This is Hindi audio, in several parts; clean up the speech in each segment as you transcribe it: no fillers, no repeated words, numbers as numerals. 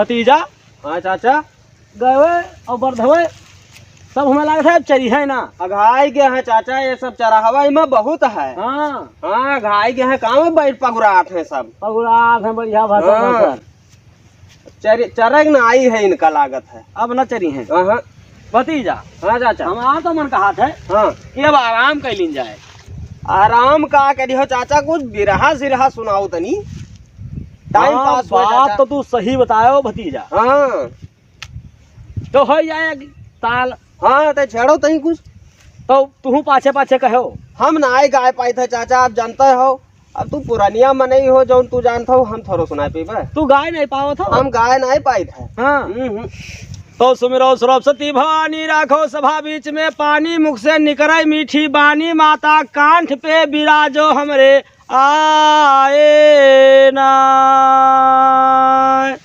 भतीजा हाँ चाचा गए और बर्धवे सब हमें लगा था चरी है ना। घाई के हैं चाचा, ये सब चराहवा में बहुत है। हाँ हाँ घाई के हैं, काम में बैठ पगुरात है सब। पगुरात है बढ़िया भाषा। हाँ। चरग न आई है इनका लागत है, अब न चरी है। हाँ भतीजा हाँ चाचा। हमारा तो मन कहा था हाँ कि अब आराम कर लीन जाए। आराम का करी हो चाचा, कुछ बिरहा सिरहा सुनाओ तनी, टाइम हाँ, पास हो बात चाचा। तो तू सही बतायो भतीजा। हाँ तो हो जाए ताल। हाँ तो छेड़ो तनी कुछ। तो तू पाछे पाछे कहो। हम ना आए गाय पाई थे चाचा, आप जानते हो। अब तू पुरानिया में नहीं हो, जो तू जानता हो, हम थोड़ा सुनाए पीबे। तू गाय नहीं पाओ था। हम गाय नहीं पाई थे। हाँ तो सुमिरो सरस्वती भवानी, राखो सभा बीच में पानी, मुख से निकरे मीठी बानी, माता कांठ पे बिराजो हमरे आए ना।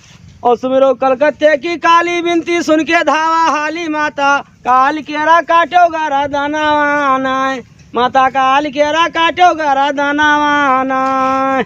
और सुमिरो कलकत्ते की काली बिनती, सुन के धावा हाली, माता काल केरा काटो गारा दाना वाना, माता काल केरा काटो गारा दाना वाना,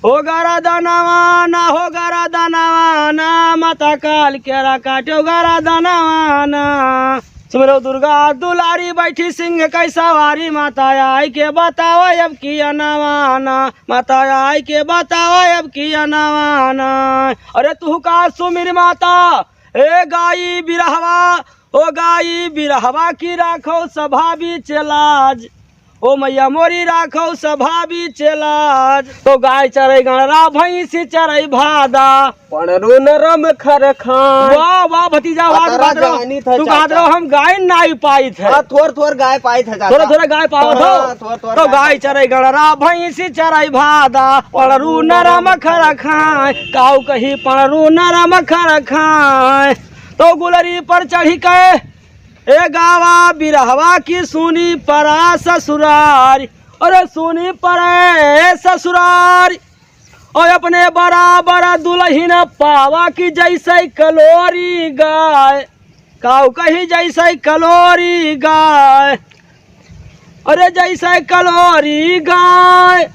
हो गारा दाना वाना, हो गारा दाना वाना, माता काल केरा काटो गारा दाना वाना। सुमिरो दुर्गा दुलारी, बैठी सिंह कई सवारी, माता आई के बताओ अब किया नवाना, माता आई के बताओ अब किया नवाना। अरे तू का सुमिर माता ए गाई बिरहवा, ओ गाई बिरहवा की राखो सभा बीच लाज, ओ मैया मोरी राखो सभा बीच लाज। तो गाय चरे गणरा, भैंस चरे भादा, पड़रू नरम खर खान। वाह वाह भतीजा, वाह तू कहत रहो हम गाय नहीं पाई थे। हाँ थोड़ थोड़ गाय पाई थे चाचा। थोड़ा थोड़ा गाय पाओ हाँ, तो तो गाय चरे गणरा, भैंस चरे भादा, पड़रू नरम खर खाए, काऊ कही पड़रू नरम खर खाए। तो गुलरी पर चढ़ी के ए गावा बिरहवा की सुनी परा ससुरारी, अरे सुनी परे ससुरारी, और अपने बराबर दुल्हन पावा की जैसे कलोरी गाय, काऊ कही जैसे कलोरी गाय, अरे जैसे कलोरी गाय।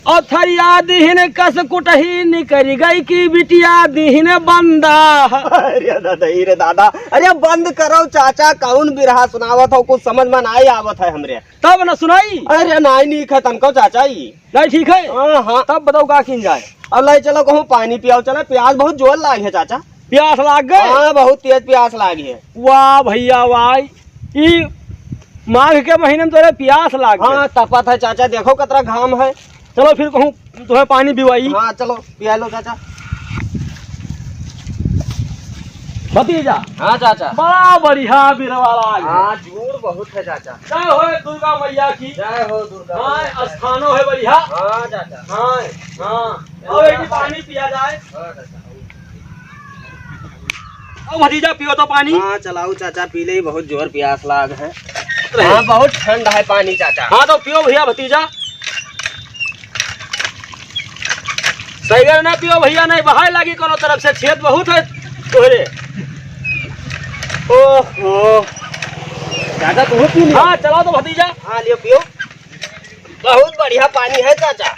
और थरिया दीहन कस कुटही, निकरी गई की बिटिया दीहन बंदा। अरे दादा रे दादा, अरे बंद करो चाचा, कौन बिरहा सुनावत हो, कुछ समझ में नहीं आवत है हमरे। तब न सुनाई। अरे नहीं है तनको चाचा ही नहीं ठीक है। हाँ हाँ तब बताओ का किन जाए। अब ले चलो कहूँ पानी पियाओ, चलो प्यास बहुत जोर लागी है चाचा। प्यास लाग गए। हाँ बहुत तेज प्यास लागी है। वाह भैया वाह, ई माघ के महीने में तोरे प्यास लाग गए। हाँ तपत है चाचा, देखो कतरा घाम है। चलो फिर कहूँ तुम्हें पानी पिवाई। हाँ चलो पिया लो चाचा। भतीजा हाँ चाचा। बड़ा बढ़िया बिरवा लाग। हाँ जोर बहुत है चाचा। जय हो दुर्गा मैया की। जय हो दुर्गा। हाँ स्थानो है बढ़िया। हाँ चाचा। हाँ हाँ, अब एक पानी पिया जाए। अब भतीजा पियो तो पानी। हाँ चलाओ चाचा, पी ले, बहुत जोर प्यास लाग है। हाँ बहुत ठंड है पानी चाचा। हाँ तो पियो भैया भतीजा। सही ना पियो भैया, नहीं बहाय लगी कोनो तरफ से, छेद बहुत है तोहरे। ओहो चाचा तुम पी लियो। हाँ चलाओ तो भतीजा। हाँ लियो पियो, बहुत बढ़िया पानी है चाचा।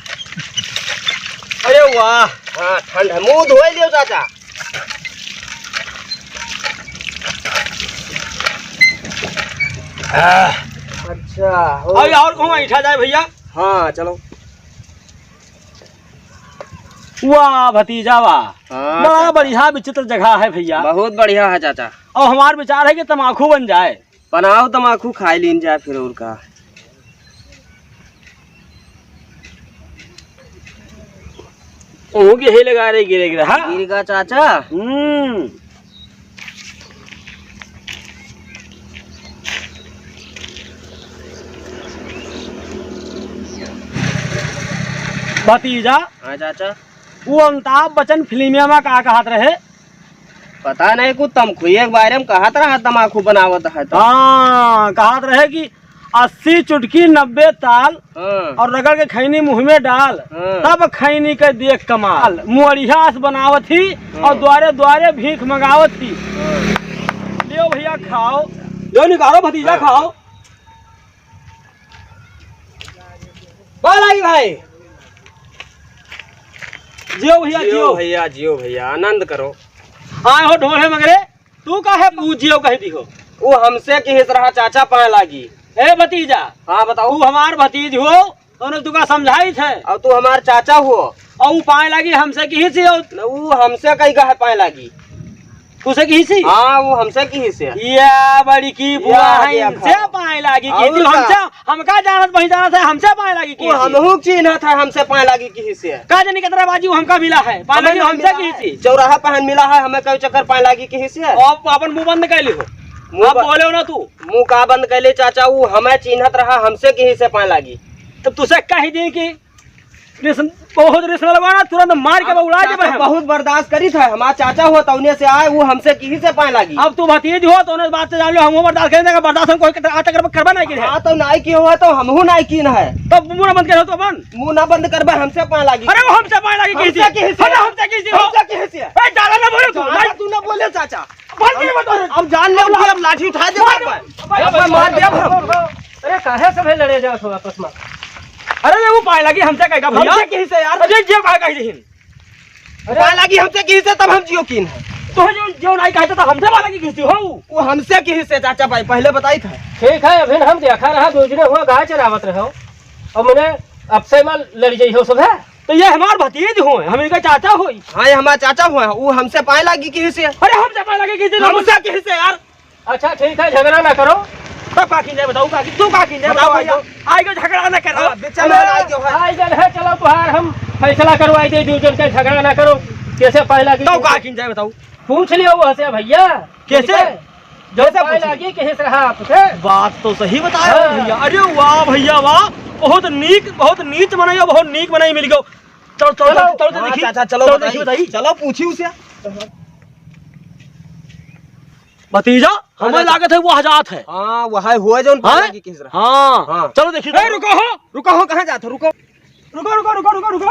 अरे वाह। हाँ ठंड है, मुंह धोए लियो चाचा। अच्छा अभी और कहूँ ऐठा जाए भैया। हाँ चलो। वाह भतीजा वाह, हाँ, बड़ा बढ़िया विचित्र जगह है भैया। बहुत बढ़िया है चाचा। और हमारा विचार है कि तम्बाकू बन जाए। बनाओ तम्बाकू, खाई लीन जाए फिर और का। की ही लगा रहे गिरे गिरे। हाँ गिरेगा चाचा। भतीजा हाँ चाचा। वो अमिताभ बच्चन फिल्मिया में का कहत रहे। पता नहीं कुछ तमखुए के बारे में कहत रहा, तम्बाकू बनावत है तो। हाँ कहत रहे कि 80 चुटकी 90 ताल, हाँ। और रगड़ के खैनी मुँह में डाल, हाँ। तब खैनी के देख कमाल। मुअरिया से बनावत थी और द्वारे द्वारे भीख मंगावत थी। लियो भैया खाओ, लियो निकालो भतीजा खाओ। बोलाई भाई। जियो भैया जियो जियो। भैया, जियो भैया, आनंद करो। आए हो ढोल है मगरे, तू काहे पूछियो कह दी हो? वो हमसे की हिस रहा चाचा पाए लागी। ए भतीजा, हाँ बताओ। तू हमार भतीज हो, तूने तुका समझाई थे, अब तू हमार चाचा हो, और पाए लगी हमसे की हिस्सी हो, वो हमसे कहीं का है पाए लागी। तुसे की हिस्सी? हाँ वो हमसे की हिस्से है। या बड़ी की बुआ या है, दिया इनसे खा। पाए लागी और की, तू का? हमसे हमका जानत वही जानत है, हमसे पाए लागी की वो हमहू चिन्ह था हमसे पाए लागी की हिस्से है। का जानी कितना बाजी वो हमका मिला है, पाए लगी हमसे की हिस्सी। चौराहा पहन मिला है, हमें कई चक्कर पाए लागी की हिस्से है। अब अपन मुंह बंद कैली हो, मुंह अब बोले हो ना तू, मुंह का बंद कैले चाचा, वो हमें चिन्हत रहा हमसे की हिस्से पाए लागी। तब तुसे कही दी कि बहुत रिश्ता लगवाना, तुरंत मार के उड़ा दे। चाचा बहुत बर्दाश्त करी था, हमारा चाचा हुआ तौने से आए, वो हमसे की हिस्से पाए लागी। अब तू भतीज हो तो बात से जान लो, हम बर्दाश्त करेंगे का बर्दाश्त हम कोई आज तक करबा नहीं की है। हाँ तो नाई की हुआ तो हमहू नाई की है, तब मुंह बंद करो तो बंद, मुंह ना बंद करबे हमसे पाए लागी। अरे वो हमसे पाए लागी हमसे की हिस्से, हमसे की हिस्से हो, हमसे की हिस्से। ए डाला ना बोलो तू, चाचा तू ना बोले चाचा, बंद के बता, अब जान ले उठे, अब लाठी उठा दे बाप, मार दे हम। अरे काहे सब लड़े जाओ थोड़ा आपस में? अरे वो पाए लगी हमसे कहेगा भैया, हमसे की हिस्से यार, अरे जे कहे कही दीन, पाए लागी हमसे की हिस्से, तब हम जियो कीन है। तो जो नहीं कहता था हमसे पाए लगी किसी हो, वो हमसे की हिस्से चाचा भाई पहले बताई था। ठीक है, अभी हम देखा रहा दूसरे हुआ गाय चरावत रहो और मैंने अब से माल लड़ जाइ हो सब है। तो ये हमार भतीज हो, हम इनका चाचा हो। हाँ ये हमारा चाचा हुआ है, वो हमसे पाए लागी की हिस्से। अरे हमसे पाए लगी किसी हमसे की हिस्से यार। अच्छा ठीक है, झगड़ा ना करो। तब का किन बताऊ का तू का किन बताओ भैया, आएगा झगड़ा ना करो, बेचा में आई जो है। आई जल है, चलो तुहार हम फैसला करवाई दे, दूसरे से झगड़ा ना करो। कैसे पाए लागी तो का किन बताऊ, पूछ लियो वो से भैया, कैसे? जो पाए लागी कैसे रहा आपसे? बात तो सही बताया हाँ। भैया। अरे वाह भैया वाह, बहुत नीच बनाई, बहुत नीक बनाई मिल गयो। चलो हाँ, देखी चाचा चलो देखी बताइए, बताई चलो पूछी उसे। भतीजा हमें लागत है वो हजात है। हाँ वो है हुआ जो पाए लागी की हिस्से। हाँ हाँ। चलो देखिए। रुको हो, कहाँ जाते हो? रुको रुको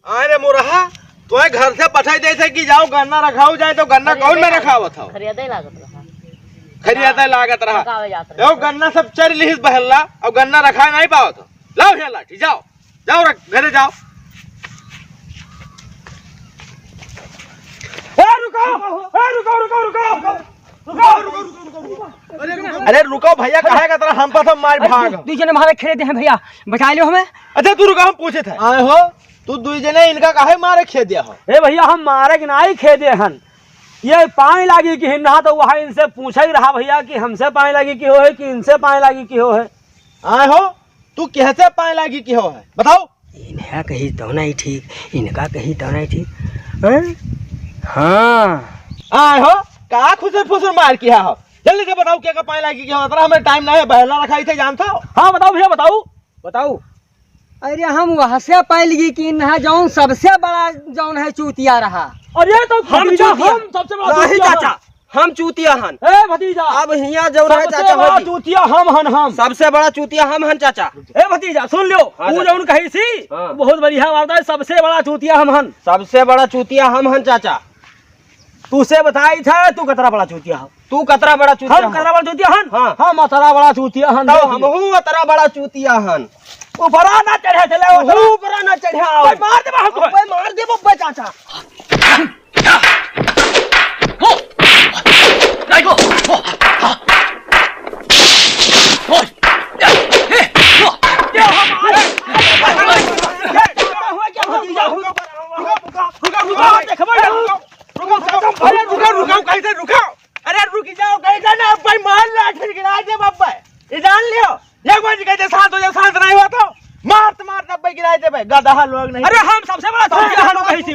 अरे मुरहा तो घर से पठाई दे थे कि जाओ गन्ना रखाओ जाए, तो गन्ना कौन में रखावत हो? खरीदे लागत रहा, खरियादा लागत रहा। पकावे जात रहा। देखो गन्ना सब चर लिहिस बहल्ला, और गन्ना रखा नहीं पावत हो। लाओ ये लाठी, जाओ जाओ घरे जाओ। अरे रुको भैया, कहे का तरह हम पर तो मार भाग। दूसरे हमारे खेले हैं भैया, बचा लियो हमें। अच्छा तू रुको, हम पूछे थे आए हो तू दुई जने इनका काहे मारे खे दिया हो? ए भैया हम मारे कि नहीं खेदे हन, ये पानी लागी कि हिन्ना, तो वहाँ इनसे पूछा ही रहा भैया कि हमसे पानी लागी की हो है कि इनसे पानी लागी की हो है। आए हो तू कैसे पाए लागी की हो है बताओ? इनका कही तो नहीं ठीक, इनका कही तो नहीं ठीक। हाँ आए हो का खुसर फुसर मार किया हो? जल्दी से बताओ क्या का पाए लागी की हो? तरह हमें टाइम नहीं है, बहला रखाई थे जानता हो? हाँ बताओ भैया बताओ। बताओ। अरे हम वहाँ से पाएगी कि इन्हा जौन सबसे बड़ा जौन है चूतिया रहा। अरे तो हम भतीजा, चूतिया। हम सबसे बड़ा नहीं चूतिया चाचा, हम चूतिया हन। हन। ए भतीजा, अब हिया जो है सबसे चाचा बड़ा होगी। चूतिया हम हन हम। सबसे बड़ा चूतिया हम हन चाचा। ए भतीजा सुन लो, हाँ, तू चाचा। जौन कही सी हाँ। बहुत बढ़िया बात है, सबसे बड़ा चूतिया हम हन। सबसे बड़ा चूतिया हम हन चाचा। तू से बताई था तू कतरा बड़ा चूतिया हो। तू कतरा बड़ा चूतिया हम कतरा बड़ा चूतिया हन। हाँ। हम अतरा बड़ा चूतिया हन। तो हमहू अतरा बड़ा चूतिया हन। ऊपरा ना चढ़े चले ऊपर ना चढ़ा मार दे हमको। मार दे बब्बा चाचा। अरे रुक जाओ, कहीं जाना अब भाई मार लाठी गिरा दे बब्बा, ये जान लियो। एक बार कहते शांत हो जाओ, शांत नहीं हुआ तो मार दब्बे गिराए दे भाई, गधा लोग नहीं। अरे हम सबसे बड़ा चूतिया हन कही थी।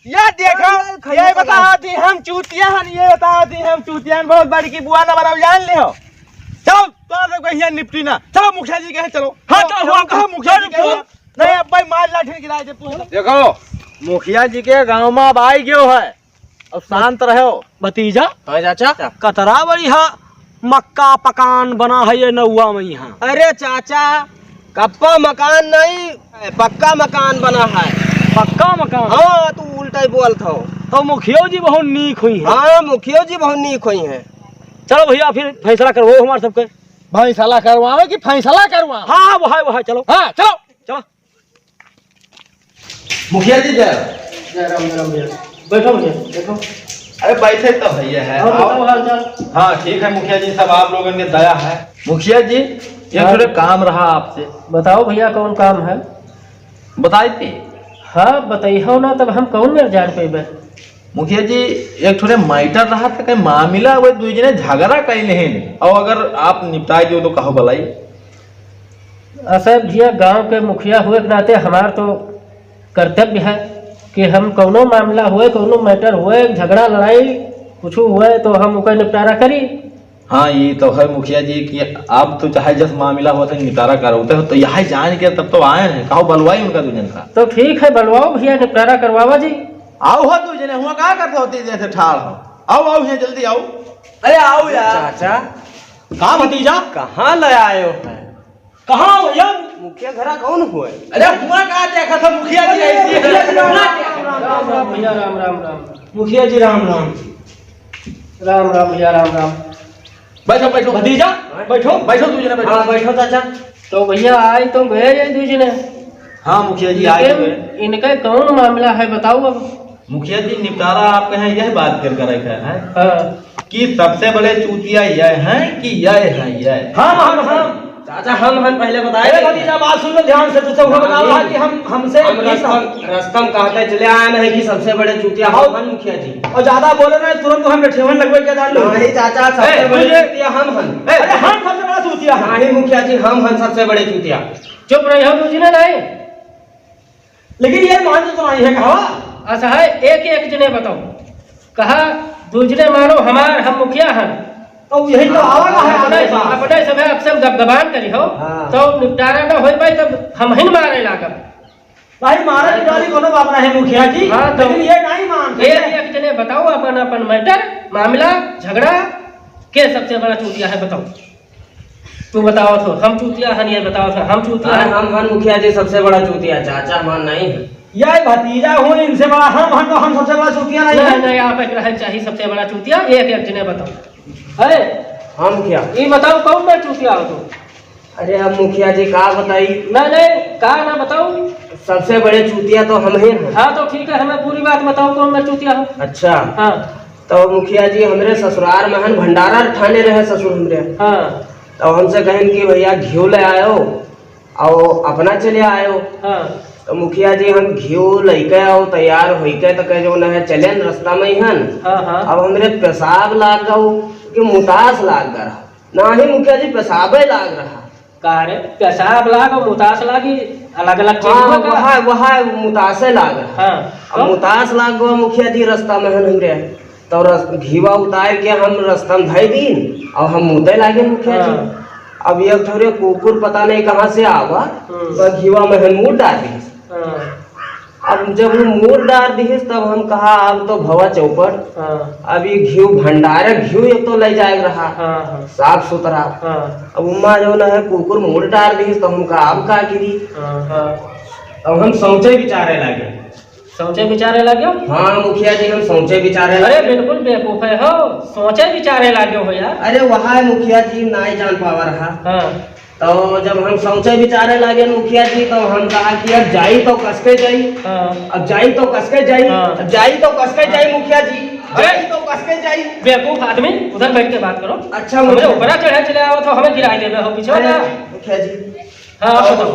ये देखो, ये बता दी हम चूतिया हन, ये बता दी हम चूतिया हन, बहुत बड़ी की बुआ ना बनाओ, जान लियो। चलो तो कहीं निपटी ना, चलो मुखिया जी कहे चलो। हाँ, चलो, हाँ, कहो मुखिया जी कहे नहीं, अब भाई मार लाठी गिराए दे। देखो मुखिया जी के गाँव में अब आई गयो है, अब शांत रहो। भतीजा हाँ चाचा। कतरा बढ़िया मक्का पकान बना है ये नौवा में यहाँ। अरे चाचा कप्पा मकान नहीं, पक्का मकान बना है। पक्का मकान। हाँ तू उल्टा ही बोल था। तो मुखियो जी बहुत नीक हुई है। हाँ मुखिया जी बहुत नीक हुई है। चलो भैया फिर फैसला करवाओ हमारे सबके। फैसला करवावे कि फैसला करवा? हाँ वो है चलो। हाँ चलो। चलो मुखिया जी जय जय राम भैया। बैठो भैया बैठो। अरे बैठे तो भैया है और बताओ हाल चाल। हाँ ठीक है मुखिया जी, सब आप लोगों की दया है। मुखिया जी ये हाँ। थोड़े काम रहा आपसे, बताओ भैया कौन काम है। बताई थी। हाँ बताइए ना, तब हम कौन में जान पेबे। मुखिया जी एक थोड़े मैटर रहा था, कहीं मामला वो दू जने झगड़ा कहीं नहीं, और अगर आप निपटाई दो तो कहो भलाई। असर भैया गांव के मुखिया हुए के नाते हमार तो कर्तव्य है कि हम कौनो मामला हुए, कौनो मैटर हुए, झगड़ा लड़ाई कुछ हुए तो हम उसका निपटारा करी। हाँ ये तो है मुखिया जी कि आप तो चाहे जस मामला हुआ था निपटारा करोते हो, तो यहाँ जान के तब तो आए हैं, कहो बलवाई उनका दूजन का। तो ठीक है बलवाओ भैया, निपटारा करवावा जी। आओ हो दूजने हुआ क्या करते होती जैसे ठाड़ हो। आओ आओ यहाँ जल्दी आओ। अरे आओ यार। चाचा कहाँ भतीजा, कहाँ ले आए हो? कहाँ हो भैया? मुखिया घरा कौन हुए? अरे हुआ क्या देखा था मुखिया जी ऐसी है। राम राम भैया राम राम राम। मुखिया जी राम राम। राम राम भैया राम राम। बैठो बैठो भतीजा बैठो। बैठो दूजने बैठो। हाँ बैठो चाचा। तो भैया आए तो गए ये दूसरे। हाँ मुखिया जी आए हुए। इनका कौन मामला है बताओ अब। मुखिया जी निपटारा आप कहें यह बात कर रखे हैं हाँ कि सबसे बड़े चूतिया यह हैं कि यह है यह। हम चाचा हम पहले अरे बताए भतीजा बात सुन लो ध्यान से, तुझे वो बताओ कि हम हमसे हम रस्तम कहते चले आए हैं कि सबसे बड़े चूतिया हम हैं मुखिया जी। और ज्यादा बोले ना तुरंत हम ठेवन लगवे के डाल लो। नहीं चाचा सबसे बड़े चूतिया हम हैं। अरे हम सबसे बड़ा चूतिया हैं। नहीं मुखिया जी हम हैं सबसे बड़े चूतिया। चुप रहे हो दूसरे नहीं। लेकिन ये मान तो नहीं है कहा। अच्छा है एक एक जने बताओ। कहा दूसरे मानो हमार हम मुखिया हैं तो यही तो आवागा है अपने अपने पास। अपने सब अक्सर गबगबान करी हो हाँ। तो निपटारा न हो पाए तब हम ही मारे लागब। भाई मारा की डाली कोनो बात नहीं मुखिया जी। हाँ, तो- लेकिन ये नहीं मानते। एक एक जने बताओ अपन अपन मैटर मामला झगड़ा के सबसे बड़ा चूतिया है बताओ। तू बताओ तो हम चूतिया हैं, ये बताओ तो हम चूतिया हैं। हम हैं मुखिया जी सबसे बड़ा चूतिया। चाचा मान नहीं है। यह भतीजा हूँ इनसे बड़ा हम तो हम सबसे बड़ा चूतिया नहीं नहीं है। नहीं आप एक रहे चाहिए सबसे बड़ा चूतिया। एक एक जने बताओ। अरे हाँ मुखिया। ये बताओ कौन मैं चूतिया हो तुम। अरे अब मुखिया जी का बताई, नहीं नहीं कहा ना बताओ। सबसे बड़े चूतिया तो हम ही हैं। हाँ तो ठीक है हमें पूरी बात बताओ कौन मैं चूतिया हूँ। अच्छा हाँ तो मुखिया जी हमरे ससुराल में हन भंडारा ठाने रहे ससुर हमरे। हाँ तो हमसे कहें कि भैया घी ले आयो और अपना चले आयो। हाँ तो मुखिया जी हम घी लेके आओ तैयार होके तो कहे जो न है चले न रास्ता में ही हन। हाँ हाँ अब हमरे पेशाब लाग गो कि मुतास लाग रहा ना ही मुखिया जी पेशाबे लाग रहा। कारे पेशाब लाग और मुतास लागी अलग अलग चीज हाँ होगा। वहाँ मुतासे लाग रहा। हाँ अब मुतास लाग गो मुखिया जी रास्ता में हन हमरे। तो घीवा उतार के हम रास्ता में धई दीन और हम मुते लागे मुखिया जी। हाँ। अब ये थोड़े कुकुर पता नहीं कहाँ से आवा तो घीवा में हम मुँह डाल दी। हाँ अब जब वो मूड डाल दी तब हम कहा अब तो भवा चौपट। हाँ अब ये घी भंडारे घी एक तो ले जाए रहा हाँ साफ सुथरा। हाँ अब उम्मा जो न है कुकुर मूड डाल दी तो हम कहा अब का गिरी। हाँ। अब हम सोचे विचारे लगे। सोचे विचारे लगे। हाँ मुखिया जी हम सोचे विचारे अरे लगे। बिल्कुल बेवकूफ है हो, सोचे विचारे लगे हो यार। अरे वहाँ मुखिया जी नहीं जान पावा रहा। हाँ तो जब हम सोचे विचारे लगे मुखिया जी तो हम कहा कि अब जाई तो कसके जाई। हाँ अब जाई तो कसके जाई। हाँ। अब जाई तो कसके जाई मुखिया जी। जाई तो कसके जाई। बेवकूफ आदमी उधर बैठ के बात करो। अच्छा हमें मुखिया ऊपर चढ़े चले आओ तो हमें गिराई देवे हो पीछे अरे ना। मुखिया जी हाँ आप बताओ।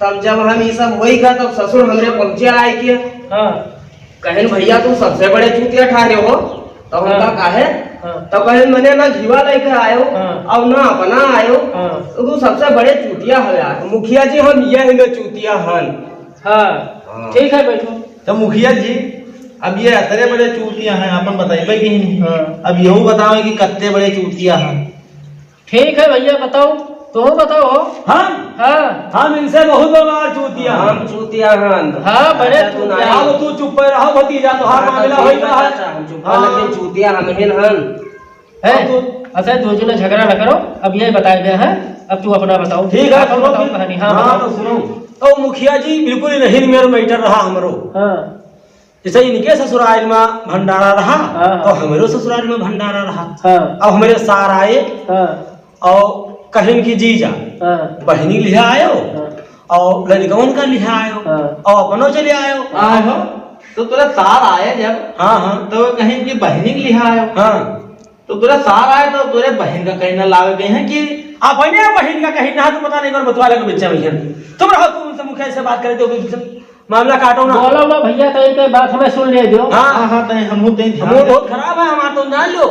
तब जब हम ये सब वही का तब ससुर हमरे पहुंचे आए कि हाँ कहें भैया तू सबसे बड़े चूतिया ठहरे हो। तो हम हाँ। कहा काहे। हाँ तो कहे मैंने ना घीवा लेके आयो हाँ। और ना अपना आयो हाँ तो तू सबसे बड़े चूतिया हो यार। मुखिया जी हम ये में चूतिया हन। हाँ ठीक है बैठो। तो मुखिया जी अब ये इतने बड़े चूतिया हैं अपन बताइए कि नहीं। हाँ अब यूँ बताओ कि कितने बड़े चूतिया हैं। ठीक है भैया बताओ तो बताओ। हम हाँ इनसे बहुत बड़ा चूतिया हैं। हम चूतिया हन। हाँ बड़े तू चूतिया। नहीं। अब तू चुप पे रहो भतीजा, तुम्हारा मामला होई रहा है। हम चुप लेकिन चूतिया हम ही हन। है अच्छा दो जने झगड़ा न करो। अब ये बताए गए हैं, अब तू अपना बताओ। ठीक है अपन सुनो बताओ फिर। कहानी। हाँ हाँ बताओ। तो सुनो। तो मुखिया जी बिल्कुल नहीं मेरे मैटर रहा हमरो। हाँ जैसे इनके ससुराल में भंडारा रहा हाँ। तो हमारे ससुराल में भंडारा रहा। हाँ अब हमारे सार आए हाँ और कहें की जीजा हाँ बहनी ले आयो हाँ और लड़कवन का लिहा आयो हाँ। और अपनो चले आयो। आहो तो तुरा सार आए जब हाँ हाँ तो कहीं की बहनी के लिहा आयो हाँ तो तुरा सार आए तो तुरे बहन का कहीं ना लावे गए हैं कि अपने बहन का कहीं ना तो पता नहीं कर बतवा लगे बच्चा भैया तुम रहो तुम उनसे मुखिया से बात करे तो मामला काटो ना। बोलो ना भैया तो इनके बात हमें सुन ले दो। हाँ हाँ तय हम होते हैं हम बहुत खराब है हमारा तुम जान लो।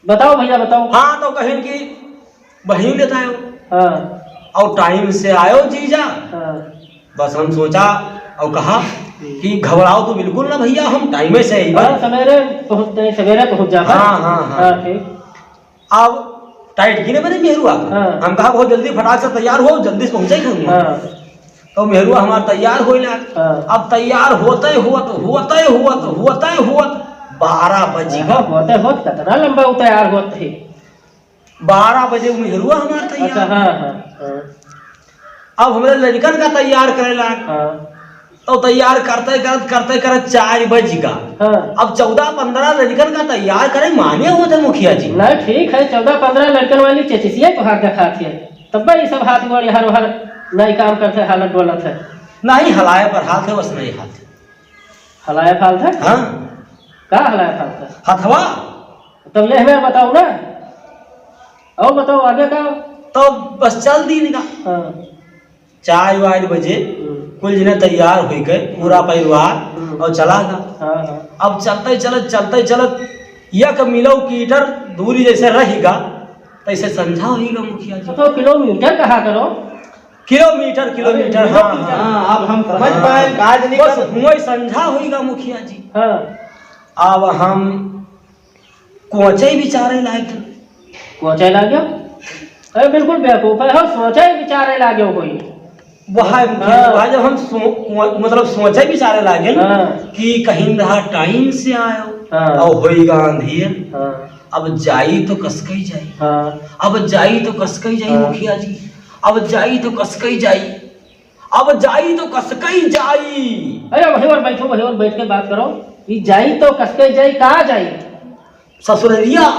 बताओ भैया बताओ। हाँ तो कहीं की बहन लेता आयो हाँ और टाइम से आयो जीजा। हाँ बस हम सोचा और कहा कि घबराओ तो बिल्कुल ना भैया हम टाइम से ही हाँ, सवेरे पहुंच जाता। हाँ, हाँ, हाँ। हाँ ठीक। अब टाइट गिने बने मेहरुआ हाँ। हम कहा बहुत जल्दी फटाक से तैयार हो जल्दी से पहुंचे खाऊंगा। हाँ तो मेहरुआ हमारा तैयार हो हाँ। अब तैयार होते हुआ 12 बजे हाँ, होते कितना लंबा तैयार होते ही। 12 बजे मेहरुआ हमारा अच्छा तैयार। हाँ हाँ हाँ अब हमारे लड़कन का तैयार करे लाग हाँ तो तैयार करते करते 4 बज का। हाँ। अब 14-15 लड़कन का तैयार करे माने होते मुखिया जी। नहीं ठीक है 14-15 लड़कन वाली चेचिसिया तो हाथ दिखा थी तब ये सब हाथ गोड़ हर हर नहीं काम करते हालत डोलत है। नहीं हलाए पर हाथ है बस नहीं हाथ हलाया फाल था। हाँ का हलाया फाल था हथवा। तब ये हमें बताओ ना और बताओ आगे का। तो बस चल दी निका हाँ 4 बजे कुल जने तैयार हो गए पूरा परिवार और चला गया। हाँ हाँ अब चलते चलत यक मिलो कीटर दूरी जैसे रहेगा तैसे समझा होगा मुखिया जी। तो किलोमीटर कहा करो। किलोमीटर हाँ हाँ हाँ अब हम समझ पाए काज नहीं बस कर वही समझा होगा मुखिया जी। हाँ अब हम कोचे बिचारे लायक पहुंचे लागो। अरे बिल्कुल बेवकूफ है। हम सोचे विचारे लागो कोई। वह हाँ। जब हम मतलब सोचे बिचारे लागे हाँ। कि कहीं रहा टाइम से आयो हाँ। और होएगा अंधेर। हाँ अब जाई तो कसकई जाई। हाँ अब जाई तो कसकई जाई हाँ। मुखिया जी। अब जाई तो कसकई जाई। अब जाई तो कसकई जाई। अरे वही और बैठो वही और बैठ के बात करो। ये जाई तो कसके जाई कहाँ जाई ससुररिया।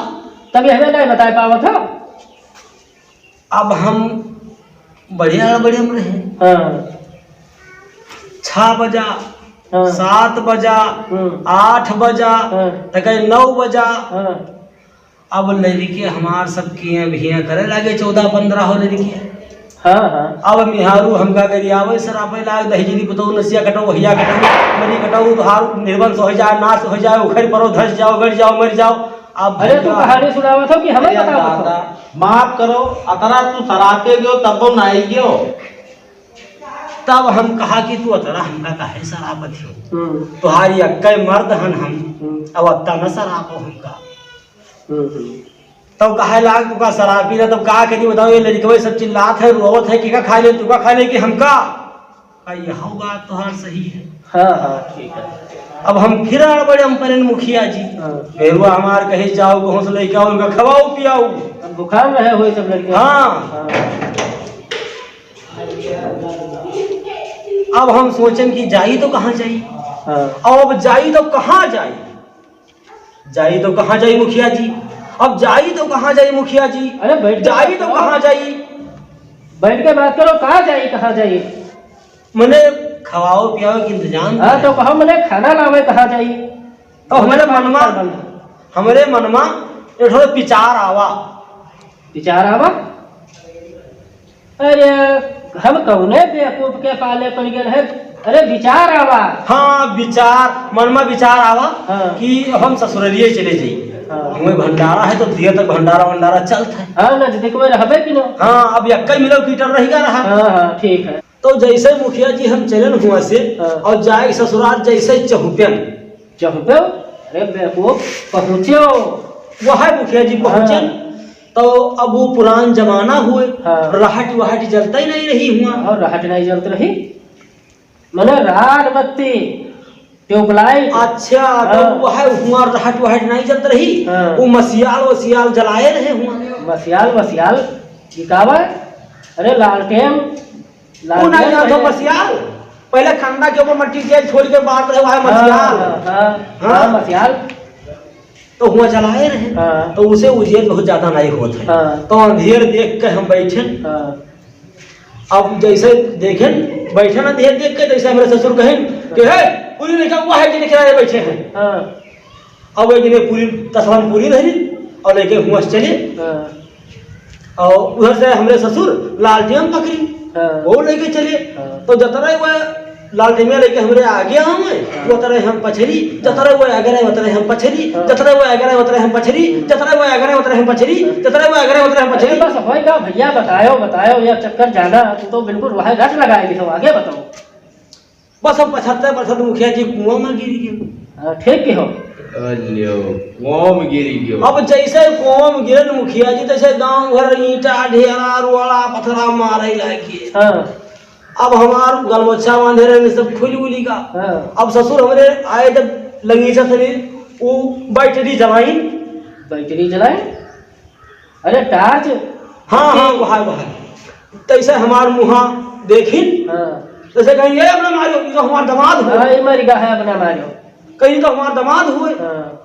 तभी हमें नहीं बता पावा था। अब हम बढ़िया में रहे। हाँ 6 बजा हाँ 7 बजा 8 बजा हाँ। तक 9 बजा। हाँ अब लड़के हमार सब किए भिया करे लागे 14-15 हो लड़के। हाँ हाँ अब मिहारू हमका गरियावे सरापे लाग दहीजनी बताऊ नसिया कटाऊ हिया कटाऊ मनी कटाऊ तो हार निर्बंस हो जाए नाश हो जाए उखड़ पड़ो धस जाओ गड़ जाओ मर जाओ। अब अरे तू कहानी सुनावा था कि हमें अरे बतावा दादा, था। माफ करो अतरा तू सरापे गयो तब वो नाई गयो। तब हम कहा कि तू अतरा हमका काहे सरापत हो हम्म तुहारी अक्के मर्द हन हम हम्म अब अत्ता न सरापो हमका। हम्म तब कहे लाग तुका शराबी ना तब कहा करी बताओ ये लड़कवे सब चिल्लात है रोवत है कि का खा ले तुका खा ले कि हमका यह बात तुहार सही है। हाँ हाँ ठीक है। अब हम फिर बड़े हम परे मुखिया जी। हाँ मेरुआ हमार कहे जाओ गहूँ से लेके आओ उनका खवाओ पियाओ। अब बुखार रहे हुए सब लड़के। हाँ। हाँ अब हम सोचें कि जाई तो कहाँ जाई। हाँ अब जाई तो कहाँ जाई। जाई तो कहाँ जाई मुखिया जी। अब जाई तो कहाँ जाई मुखिया जी। अरे बैठ जाई तो कहाँ जाई। बैठ के बात करो कहाँ जाई कहाँ जाई। मने खवाओ पियाओ के इंतजाम। हाँ तो कहो मैंने खाना लावे कहाँ जाई। तो हमारे मनमा एक ठो विचार आवा। विचार आवा। अरे हम कौने बेवकूफ के पाले पड़ गए है। अरे विचार आवा। हाँ विचार मनमा विचार आवा हाँ। कि हम ससुरलिये चले जाइए। हाँ। हमें भंडारा है तो दिया तक भंडारा चलता है। हाँ नजदीक में रहबे कि न। हाँ अब यक्कई मिलो कीटर रहेगा रहा। हाँ हाँ ठीक है। तो जैसे मुखिया जी हम चलन हुआ से हाँ। और जाए ससुराल जैसे चहुपेन चहुपे अरे बेवकूफ पहुँचो। वह है मुखिया जी पहुंचे। हाँ। तो अब वो पुरान जमाना हुए। हाँ। रहट वहट जलता ही नहीं रही हुआ। और रहट नहीं जलत रही मैंने रात बत्ती ट्यूबलाइट। अच्छा तो हाँ। वह हुआ रहट वहट नहीं जलत रही। हाँ। वो मसियाल जलाए रहे हुआ। मसियाल दिखावा। अरे लालटेन वो नहीं जाता मसियाल पहले खंडा के ऊपर मट्टी तेल छोड़ के बांट रहे वह मसियाल। हाँ मसियाल तो हुआ जलाए रहे। हाँ। तो उसे उजियर बहुत ज्यादा नहीं होता है। हाँ। तो अंधेर देख के हम बैठे। हाँ अब जैसे देखें बैठे ना देख देख के जैसे हमारे ससुर कहें कि है पूरी नहीं हुआ है जिन्हें किराए बैठे हैं। हाँ अब एक जिन्हें पूरी तस्वीर पूरी रही और लेके हुआ चले हाँ और उधर से हमारे ससुर लालटेन पकड़ी हाँ वो लेके चले। हाँ। तो जतरा हुआ लालटेन लेके हमारे आगे आए वो तरह हम पछरी, जतरा हुआ आगे रहे वो तरह हम पछरी, जतरा हुआ आगे रहे वो तरह हम पछरी, जतरा हुआ आगे रहे वो तरह हम पछरी, जतरा हुआ आगे रहे वो तरह हम अरे पछरी। बस होएगा भैया, बतायो या चक्कर जाना तू तो बिल्कुल वहाँ रट लगाएगी। तो आगे बताओ। बस हम 75% मुखिया जी कुआं में गिर गए। ठीक की हो। अब जैसे कुआं में गिरन मुखिया जी तैसे गांव घर ईंटा ढेरा रोड़ा पथरा मारे लगे। हाँ अब हमार गलबच्चा बांधे रहे सब खुल गुली का। हाँ अब ससुर हमारे आए जब लंगीचा से वो बैटरी जलाई। बैटरी जलाए? अरे टार्च। हाँ हाँ वहाँ तैसे हमार मुहा देखिन हाँ तैसे कहीं ये अपना मारियो ये तो हमार दामाद हुए, हाँ ये मरी गा है अपना मारियो। कहीं तो हमार दामाद हुए, हाँ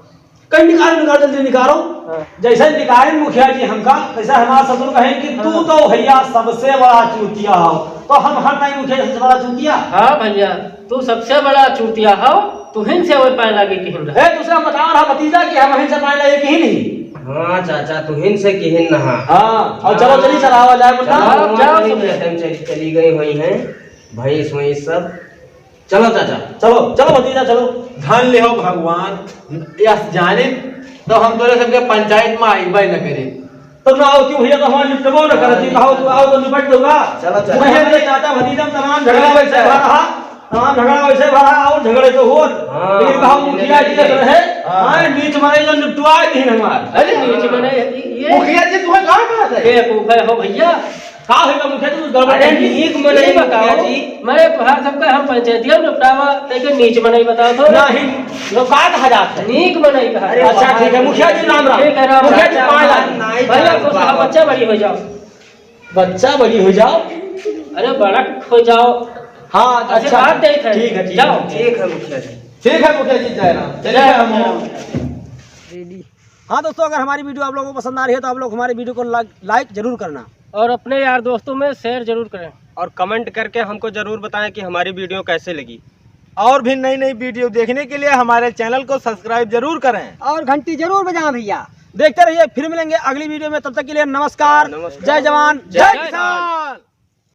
कहीं निकाल जल्दी निकालो। हाँ जैसे निकाले मुखिया जी हमका तैसे हमारा ससुर कहें कि तू तो भैया सबसे बड़ा चूतिया हो। तो हम हर नहीं मुखिया जी सबसे बड़ा चूतिया। हाँ भैया तू सबसे बड़ा चूतिया हो, तू हिन से पाए लागे कि हिन है दूसरा बता रहा भतीजा कि हम हिन से पाए लगे कि नहीं। हाँ चाचा तुहिन से किहिन नहा। हाँ और चलो चली चलावा जाए मुन्ना। चलो, जाओ सब। चली गई हुई हैं भैंस वैंस सब। चलो चाचा चलो चलो भतीजा चलो। धन ले हो भगवान यस जाने तो हम तोरे सबके पंचायत में आई न करे। तो ना आओ क्यों भैया तो हमारे निपटबो न करती। कहो तो आओ तो निपट दूंगा। चलो, चलो। मैं ये चाचा भतीजा में तमाम झगड़ा वैसे भरा रहा, तमाम झगड़ा वैसे भरा और झगड़े तो हो। हाँ, लेकिन कहो मुखिया जी का है हाँ। हां नीच मारे जो निपटवा नहीं हमार। अरे नीचे मैंने ये मुखिया जी तुम्हें कहाँ कहाँ से ये पूछे हो भैया। का होगा मुखिया जी गड़बड़ अरे नहीं। नीक नहीं मने बताओ मुखिया जी। मैं तुहार सबका हम पंचायतियों निपटावा लेकिन नीच में नहीं बताओ तो नहीं लोग का कहा जाता है। नीक में नहीं कहा। अच्छा ठीक है मुखिया जी राम राम। ठीक है राम मुखिया जी राम। पाए लाग। नहीं भैया जान खुश रहो, बाबा। बच्चा बड़ी हो जाओ। बच्चा बड़ी हो जाओ। अरे बड़ा हो जाओ। हाँ अच्छा आशीर्वाद देते हैं। ठीक है जाओ। ठीक है मुखिया जी। ठीक है मुखिया जी जय राम। चलिए जय हम राम। रेडी। हाँ दोस्तों अगर हमारी वीडियो आप लोगों को पसंद आ रही है तो आप लोग हमारी वीडियो को लाइक जरूर करना और अपने यार दोस्तों में शेयर जरूर करें और कमेंट करके हमको जरूर बताएं कि हमारी वीडियो कैसे लगी। और भी नई नई वीडियो देखने के लिए हमारे चैनल को सब्सक्राइब जरूर करें। और घंटी जरूर बजाएं भैया। देखते रहिए, फिर मिलेंगे अगली वीडियो में। तब तक के लिए नमस्कार, जय जवान जय किसान।